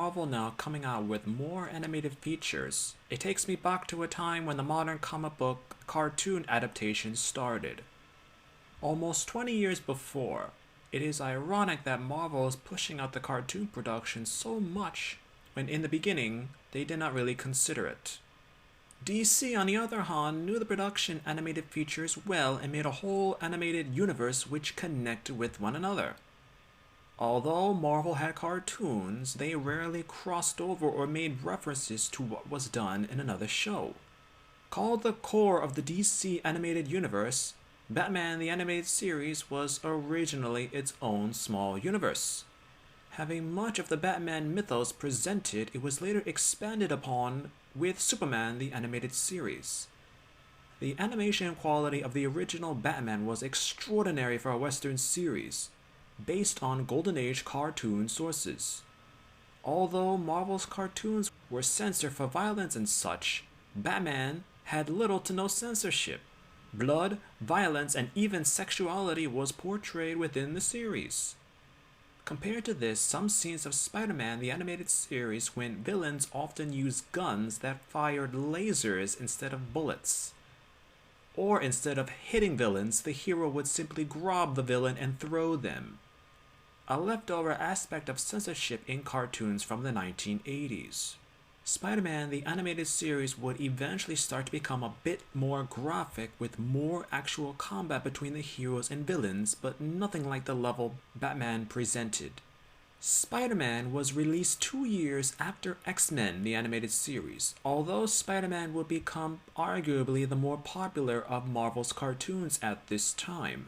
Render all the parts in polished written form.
Marvel now coming out with more animated features, it takes me back to a time when the modern comic book cartoon adaptation started. Almost 20 years before, it is ironic that Marvel is pushing out the cartoon production so much when in the beginning they did not really consider it. DC, on the other hand, knew the production animated features well and made a whole animated universe which connected with one another. Although Marvel had cartoons, they rarely crossed over or made references to what was done in another show. Called the core of the DC animated universe, Batman the Animated Series was originally its own small universe. Having much of the Batman mythos presented, it was later expanded upon with Superman the Animated Series. The animation quality of the original Batman was extraordinary for a Western series, based on Golden Age cartoon sources. Although Marvel's cartoons were censored for violence and such, Batman had little to no censorship. Blood, violence, and even sexuality was portrayed within the series. Compared to this, some scenes of Spider-Man the Animated Series when villains often used guns that fired lasers instead of bullets. Or instead of hitting villains, the hero would simply grab the villain and throw them. A leftover aspect of censorship in cartoons from the 1980s. Spider-Man the Animated Series would eventually start to become a bit more graphic with more actual combat between the heroes and villains, but nothing like the level Batman presented. Spider-Man was released 2 years after X-Men the Animated Series, although Spider-Man would become arguably the more popular of Marvel's cartoons at this time.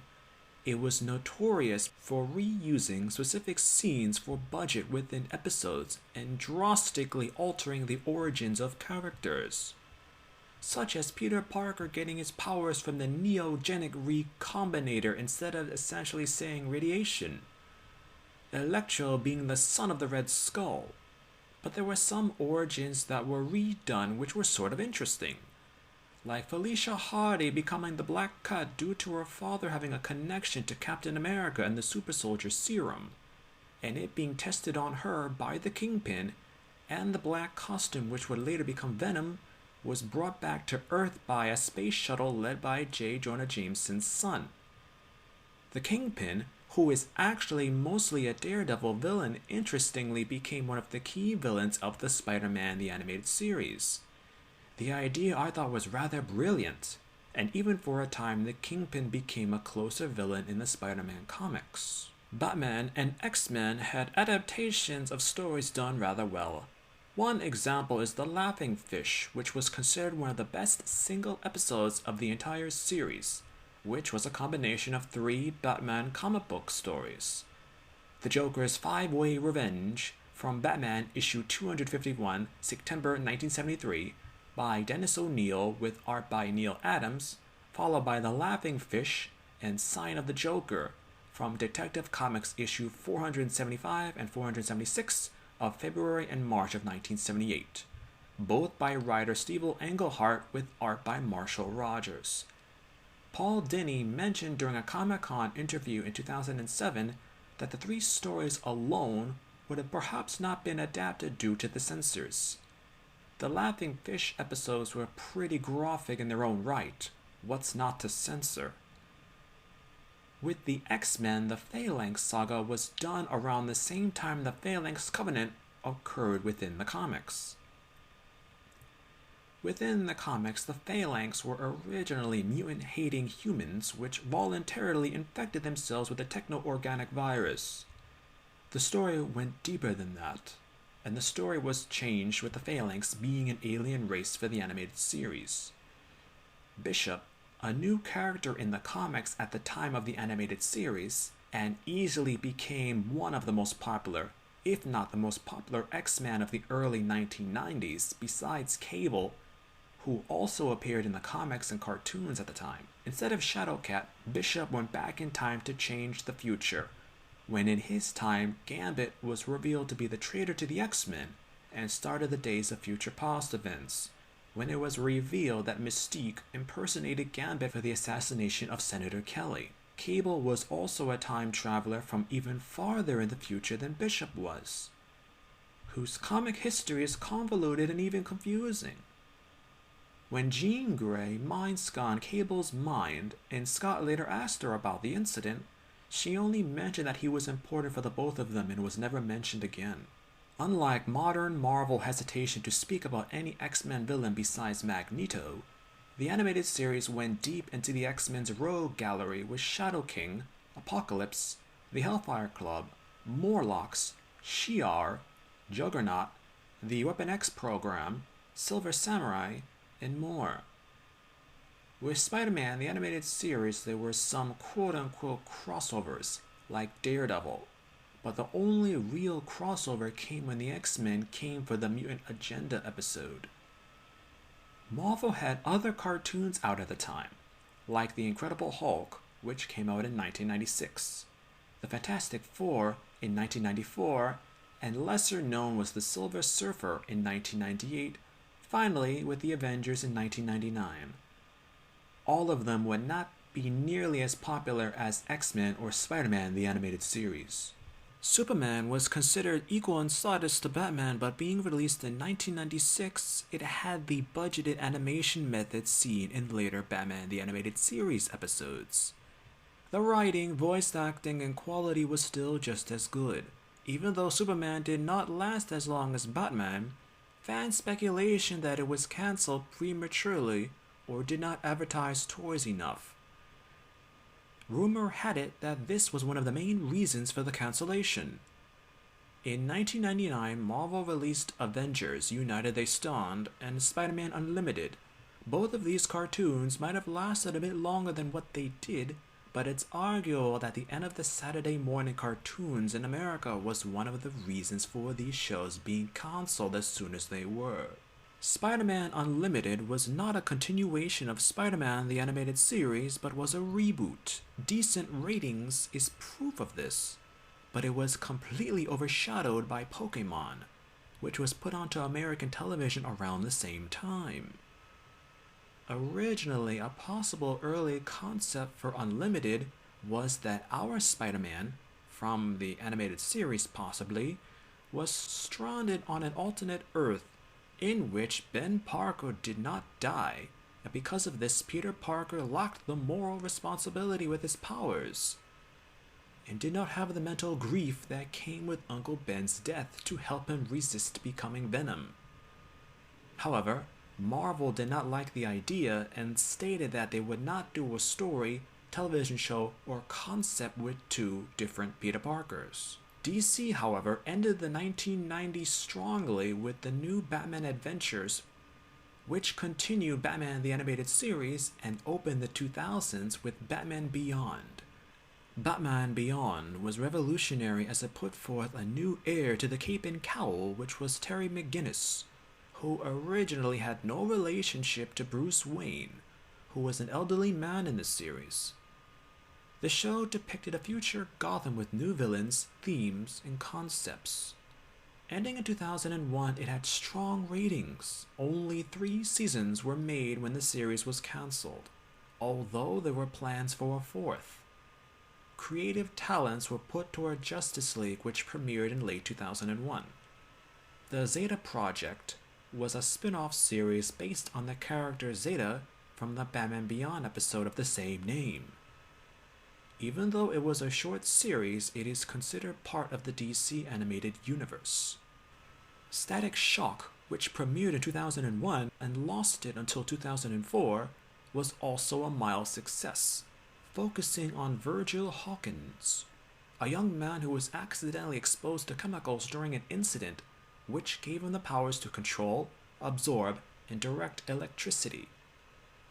It was notorious for reusing specific scenes for budget within episodes and drastically altering the origins of characters, such as Peter Parker getting his powers from the neogenic recombinator instead of essentially saying radiation, Electro being the son of the Red Skull. But there were some origins that were redone which were sort of interesting, like Felicia Hardy becoming the Black Cat due to her father having a connection to Captain America and the Super Soldier Serum, and it being tested on her by the Kingpin, and the black costume which would later become Venom was brought back to Earth by a space shuttle led by J. Jonah Jameson's son. The Kingpin, who is actually mostly a Daredevil villain, interestingly became one of the key villains of the Spider-Man the Animated Series. The idea I thought was rather brilliant, and even for a time the Kingpin became a closer villain in the Spider-Man comics. Batman and X-Men had adaptations of stories done rather well. One example is The Laughing Fish, which was considered one of the best single episodes of the entire series, which was a combination of 3 Batman comic book stories. The Joker's Five-Way Revenge from Batman issue 251, September 1973, by Dennis O'Neil with art by Neil Adams, followed by The Laughing Fish and Sign of the Joker from Detective Comics issue 475 and 476 of February and March of 1978, both by writer Steve Englehart with art by Marshall Rogers. Paul Dini mentioned during a Comic-Con interview in 2007 that the 3 stories alone would have perhaps not been adapted due to the censors. The Laughing Fish episodes were pretty graphic in their own right. What's not to censor? With the X-Men, the Phalanx saga was done around the same time the Phalanx Covenant occurred within the comics. Within the comics, the Phalanx were originally mutant-hating humans which voluntarily infected themselves with a techno-organic virus. The story went deeper than that, and the story was changed with the Phalanx being an alien race for the animated series. Bishop, a new character in the comics at the time of the animated series, and easily became one of the most popular, if not the most popular X-Men of the early 1990s, besides Cable, who also appeared in the comics and cartoons at the time. Instead of Shadowcat, Bishop went back in time to change the future, when in his time, Gambit was revealed to be the traitor to the X-Men, and started the Days of Future Past events, when it was revealed that Mystique impersonated Gambit for the assassination of Senator Kelly. Cable was also a time traveler from even farther in the future than Bishop was. whose comic history is convoluted and even confusing. When Jean Grey mind-scanned Cable's mind and Scott later asked her about the incident, she only mentioned that he was important for the both of them and was never mentioned again. Unlike modern Marvel hesitation to speak about any X-Men villain besides Magneto, the animated series went deep into the X-Men's rogue gallery with Shadow King, Apocalypse, the Hellfire Club, Morlocks, Shi'ar, Juggernaut, the Weapon X program, Silver Samurai, and more. With Spider-Man, the animated series, there were some quote-unquote crossovers, like Daredevil, but the only real crossover came when the X-Men came for the Mutant Agenda episode. Marvel had other cartoons out at the time, like The Incredible Hulk, which came out in 1996, The Fantastic Four in 1994, and lesser known was The Silver Surfer in 1998, finally with The Avengers in 1999. All of them would not be nearly as popular as X-Men or Spider-Man the animated series. Superman was considered equal in status to Batman, but being released in 1996, it had the budgeted animation method seen in later Batman the Animated Series episodes. The writing, voice acting, and quality was still just as good. Even though Superman did not last as long as Batman, fan speculation that it was cancelled prematurely or did not advertise toys enough. Rumor had it that this was one of the main reasons for the cancellation. In 1999, Marvel released Avengers United They Stand and Spider-Man Unlimited. Both of these cartoons might have lasted a bit longer than what they did, but it's arguable that the end of the Saturday morning cartoons in America was one of the reasons for these shows being cancelled as soon as they were. Spider-Man Unlimited was not a continuation of Spider-Man the Animated Series, but was a reboot. Decent ratings is proof of this, but it was completely overshadowed by Pokemon, which was put onto American television around the same time. Originally, a possible early concept for Unlimited was that our Spider-Man, from the animated series possibly, was stranded on an alternate Earth in which Ben Parker did not die, and because of this Peter Parker lacked the moral responsibility with his powers, and did not have the mental grief that came with Uncle Ben's death to help him resist becoming Venom. However, Marvel did not like the idea and stated that they would not do a story, television show, or concept with two different Peter Parkers. DC, however, ended the 1990s strongly with the new Batman Adventures, which continued Batman the Animated Series and opened the 2000s with Batman Beyond. Batman Beyond was revolutionary as it put forth a new heir to the cape and cowl, which was Terry McGinnis, who originally had no relationship to Bruce Wayne, who was an elderly man in the series. The show depicted a future Gotham with new villains, themes, and concepts. Ending in 2001, it had strong ratings. Only 3 seasons were made when the series was cancelled, although there were plans for a 4th. Creative talents were put toward Justice League, which premiered in late 2001. The Zeta Project was a spin-off series based on the character Zeta from the Batman Beyond episode of the same name. Even though it was a short series, it is considered part of the DC animated universe. Static Shock, which premiered in 2001 and lost it until 2004, was also a mild success, focusing on Virgil Hawkins, a young man who was accidentally exposed to chemicals during an incident which gave him the powers to control, absorb, and direct electricity.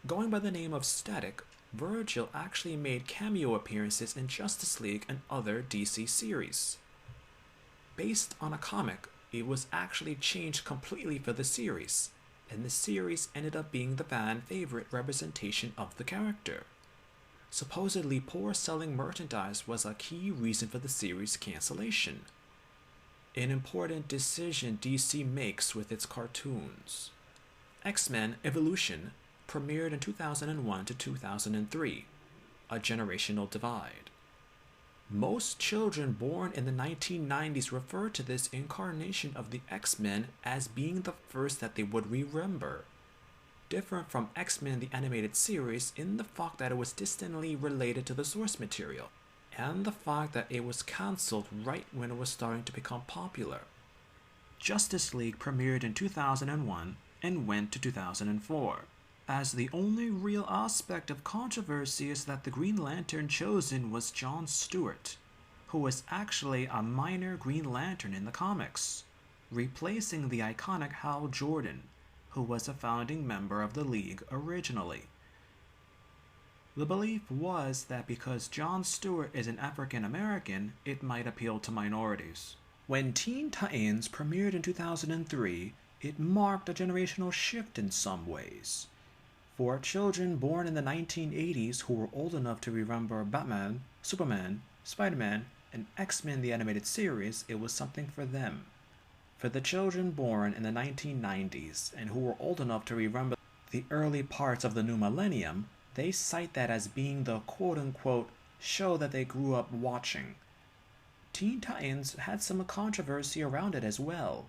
Going by the name of Static, Virgil actually made cameo appearances in Justice League and other DC series. Based on a comic, it was actually changed completely for the series, and the series ended up being the fan favorite representation of the character. Supposedly poor selling merchandise was a key reason for the series cancellation. An important decision DC makes with its cartoons. X-Men Evolution premiered in 2001 to 2003, a generational divide. Most children born in the 1990s refer to this incarnation of the X-Men as being the first that they would remember. Different from X-Men the animated series in the fact that it was distantly related to the source material, and the fact that it was cancelled right when it was starting to become popular. Justice League premiered in 2001 and went to 2004. As the only real aspect of controversy is that the Green Lantern chosen was John Stewart, who was actually a minor Green Lantern in the comics, replacing the iconic Hal Jordan, who was a founding member of the League originally. The belief was that because John Stewart is an African American, it might appeal to minorities. When Teen Titans premiered in 2003, it marked a generational shift in some ways. For children born in the 1980s who were old enough to remember Batman, Superman, SpiderMan, and X-Men the animated series, it was something for them. For the children born in the 1990s and who were old enough to remember the early parts of the new millennium, they cite that as being the quote-unquote show that they grew up watching. Teen Titans had some controversy around it as well.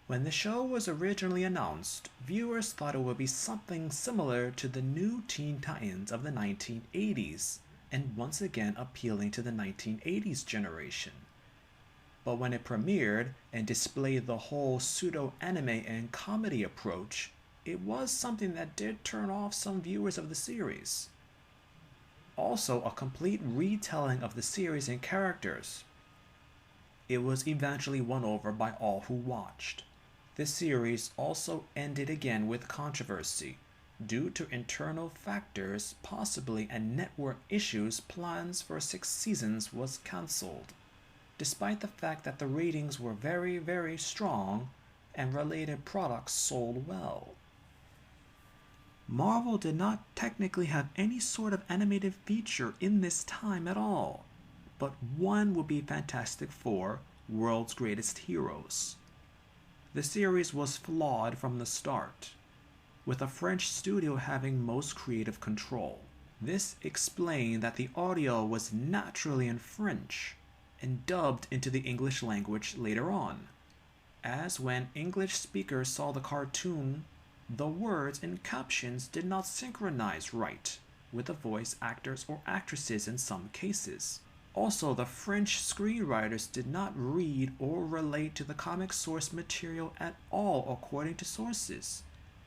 When the show was originally announced, viewers thought it would be something similar to the new Teen Titans of the 1980s, and once again appealing to the 1980s generation. But when it premiered and displayed the whole pseudo-anime and comedy approach, it was something that did turn off some viewers of the series. Also, a complete retelling of the series and characters. It was eventually won over by all who watched. This series also ended again with controversy. Due to internal factors, possibly, and network issues, plans for 6 seasons was cancelled, despite the fact that the ratings were very, very strong and related products sold well. Marvel did not technically have any sort of animated feature in this time at all, but one would be Fantastic Four, World's Greatest Heroes. The series was flawed from the start, with a French studio having most creative control. This explained that the audio was naturally in French and dubbed into the English language later on, as when English speakers saw the cartoon, the words and captions did not synchronize right with the voice actors or actresses in some cases. Also, the French screenwriters did not read or relate to the comic source material at all according to sources.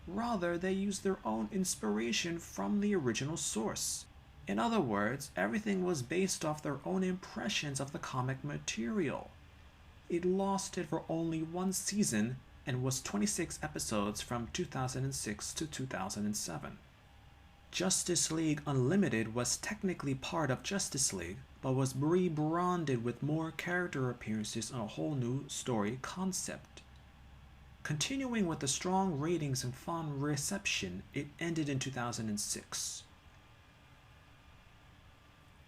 Rather, they used their own inspiration from the original source. In other words, everything was based off their own impressions of the comic material. It lasted for only 1 season and was 26 episodes from 2006 to 2007. Justice League Unlimited was technically part of Justice League, but was rebranded with more character appearances and a whole new story concept. Continuing with the strong ratings and fond reception, it ended in 2006.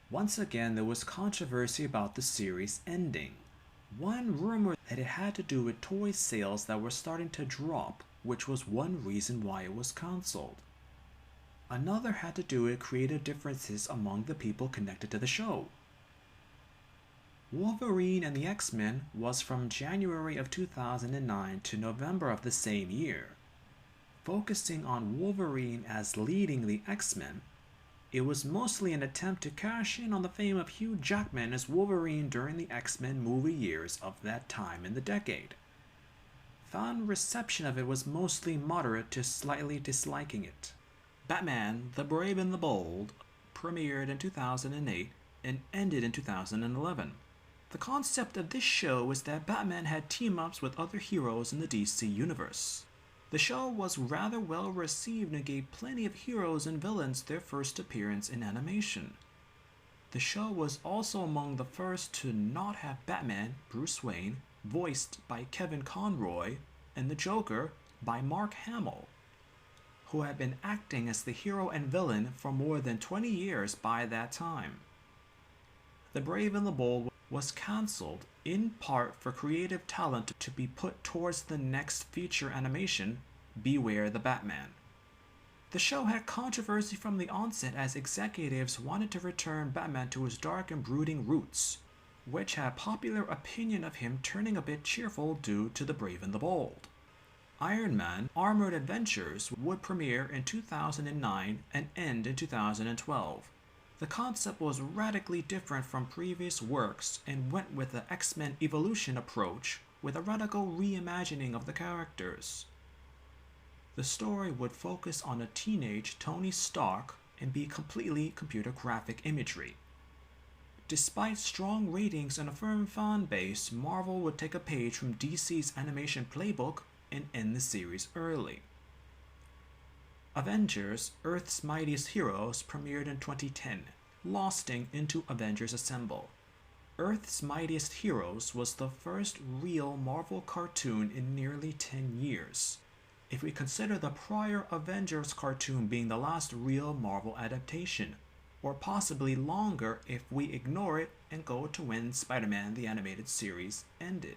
Once again, there was controversy about the series ending. One rumor that it had to do with toy sales that were starting to drop, which was one reason why it was cancelled. Another had to do with creative differences among the people connected to the show. Wolverine and the X-Men was from January of 2009 to November of the same year. Focusing on Wolverine as leading the X-Men, it was mostly an attempt to cash in on the fame of Hugh Jackman as Wolverine during the X-Men movie years of that time in the decade. Fan reception of it was mostly moderate to slightly disliking it. Batman, the Brave and the Bold premiered in 2008 and ended in 2011. The concept of this show was that Batman had team-ups with other heroes in the DC universe. The show was rather well received and gave plenty of heroes and villains their first appearance in animation. The show was also among the first to not have Batman, Bruce Wayne, voiced by Kevin Conroy, and the Joker by Mark Hamill, who had been acting as the hero and villain for more than 20 years by that time. The Brave and the Bold was cancelled in part for creative talent to be put towards the next feature animation, Beware the Batman. The show had controversy from the onset as executives wanted to return Batman to his dark and brooding roots, which had popular opinion of him turning a bit cheerful due to the brave and the bold. Iron Man Armoured Adventures would premiere in 2009 and end in 2012. The concept was radically different from previous works and went with the X-Men evolution approach with a radical reimagining of the characters. The story would focus on a teenage Tony Stark and be completely computer graphic imagery. Despite strong ratings and a firm fan base, Marvel would take a page from DC's animation playbook and end the series early. Avengers Earth's Mightiest Heroes premiered in 2010, lasting into Avengers Assemble. Earth's Mightiest Heroes was the first real Marvel cartoon in nearly 10 years. If we consider the prior Avengers cartoon being the last real Marvel adaptation, or possibly longer if we ignore it and go to when SpiderMan the animated series ended.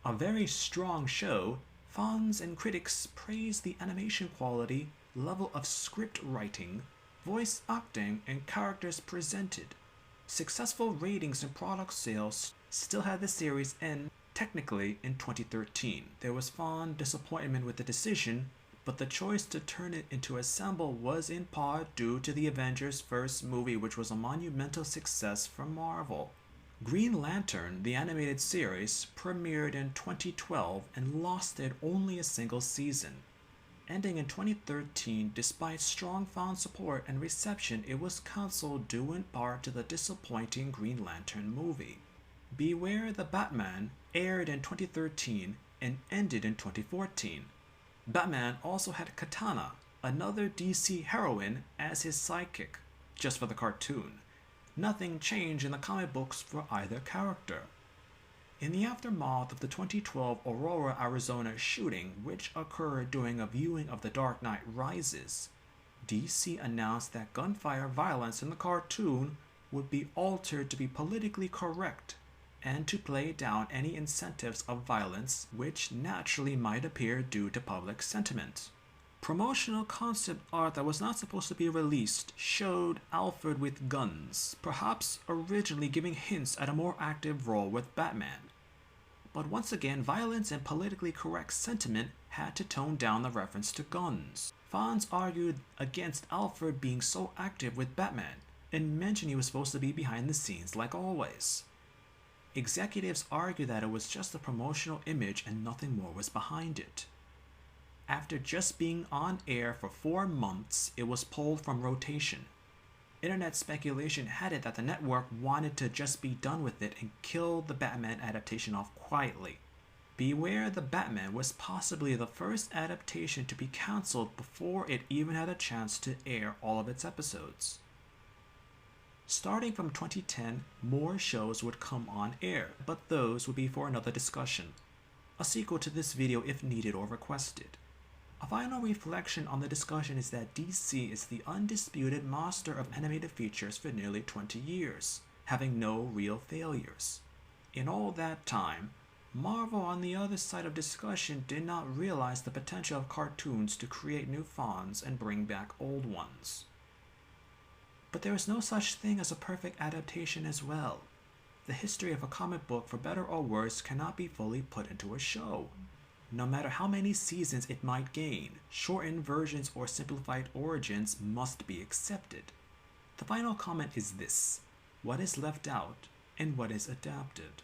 A very strong show, fans and critics praised the animation quality, level of script writing, voice acting, and characters presented. Successful ratings and product sales still had the series end technically in 2013. There was fond disappointment with the decision, but the choice to turn it into Assemble was in part due to the Avengers' first movie, which was a monumental success for Marvel. Green Lantern, the animated series, premiered in 2012 and lasted only a single season. Ending in 2013, despite strong fan support and reception, it was cancelled due in part to the disappointing Green Lantern movie. Beware the Batman aired in 2013 and ended in 2014. Batman also had Katana, another DC heroine, as his sidekick, just for the cartoon. Nothing changed in the comic books for either character. In the aftermath of the 2012 Aurora, Arizona shooting, which occurred during a viewing of The Dark Knight Rises, DC announced that gunfire violence in the cartoon would be altered to be politically correct and to play down any incentives of violence which naturally might appear due to public sentiment. Promotional concept art that was not supposed to be released showed Alfred with guns, perhaps originally giving hints at a more active role with Batman. But once again, violence and politically correct sentiment had to tone down the reference to guns. Fans argued against Alfred being so active with Batman, and mentioned he was supposed to be behind the scenes like always. Executives argued that it was just a promotional image and nothing more was behind it. After just being on air for 4 months, it was pulled from rotation. Internet speculation had it that the network wanted to just be done with it and kill the Batman adaptation off quietly. Beware the Batman was possibly the first adaptation to be cancelled before it even had a chance to air all of its episodes. Starting from 2010, more shows would come on air, but those would be for another discussion. A sequel to this video if needed or requested. A final reflection on the discussion is that DC is the undisputed master of animated features for nearly 20 years, having no real failures. In all that time, Marvel on the other side of discussion did not realize the potential of cartoons to create new fans and bring back old ones. But there is no such thing as a perfect adaptation as well. The history of a comic book, for better or worse, cannot be fully put into a show. No matter how many seasons it might gain, shortened versions or simplified origins must be accepted. The final comment is this: what is left out and what is adapted?